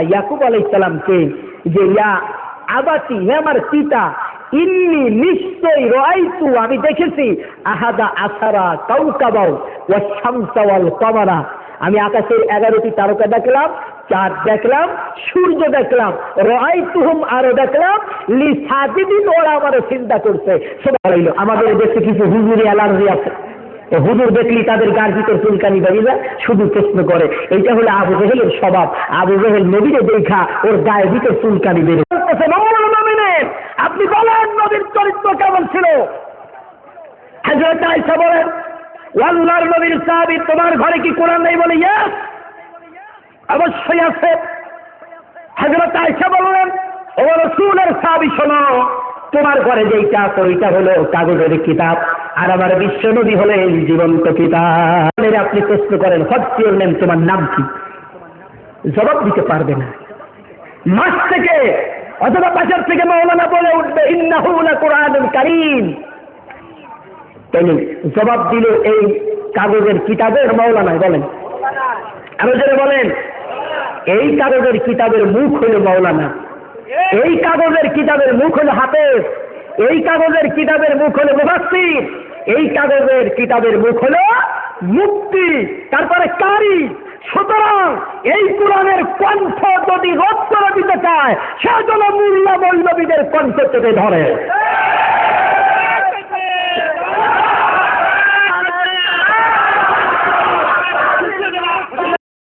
ইয়াকুব আলাইহিস সালামকে যে ইয়া আবাতি, হে আমার পিতা, ইন্নী নিশ্চয় রাআইতু, আমি দেখেছি, আহাদা আসারা কাওকাবাও ওয়াশ শামসা ওয়াল কমারা, আমি আকাশের 11টি তারকা দেখলাম, চাঁদ দেখলাম, সূর্য দেখলাম, রাআইতুহুম, আরো দেখলাম, লিসাজিদিন, ওরা আমার চিন্তা করছে। সুবহানাল্লাহ। আমাদের দেশে কিছু হুজুরি অ্যালার্জি আছে, হুজুর দেখলি তাদের গার ভিতর চুলকানি বেরিয়ে যায়, শুধু প্রশ্ন করে। এইটা হলো আবু জেহেলের স্বভাব। আবু জেহেল নবীরে দেখা ওর গায়ের ভিতর চুলকানি বেরিয়ে। আপনি বলেন নবীর চরিত্র কেমন ছিল? হযরত আয়েশা বলেন, আল্লাহর নবীর সাহাবী, তোমার ঘরে কি কোরআন নেই? বলে ইয়েস, অবশ্যই আছে। হযরত আয়েশা বললেন, ও রাসূলের সাহাবী, শোনো, তোমার ঘরে যেইটা আছে ওইটা হলো কাগজের কিতাব, আর আমার বিশ্ব নবী হলেন জীবন্ত কিতাব। আপনি প্রশ্ন করেন, হোয়াটস ইওর নেম, তোমার নাম কি? জবাব দিতে পারবে না। মাস থেকে অথবা পাশের থেকে মাওলানা বলে উঠবে, ইন্নাহু লাকুরআনুন কারীম। তাহলে জবাব দিল এই কাগজের কিতাবের মাওলানা। বলেন, আরো জোরে বলেন। এই কাগজের কিতাবের মুখ হলো মাওলানা, এই কাগজের কিতাবের মুখ হলো হাফেজ, এই কাগজের কিতাবের মুখ হলো মুফাসসির, এই কাগজের কিতাবের মুখ হলো মুফতি, তারপরে কারি। সুতরাং এই কোরআনের কণ্ঠ যদি রোধ করে দিতে চায়, সেজন্য মোল্লা মৌলবীদের কণ্ঠ চেপে ধরে।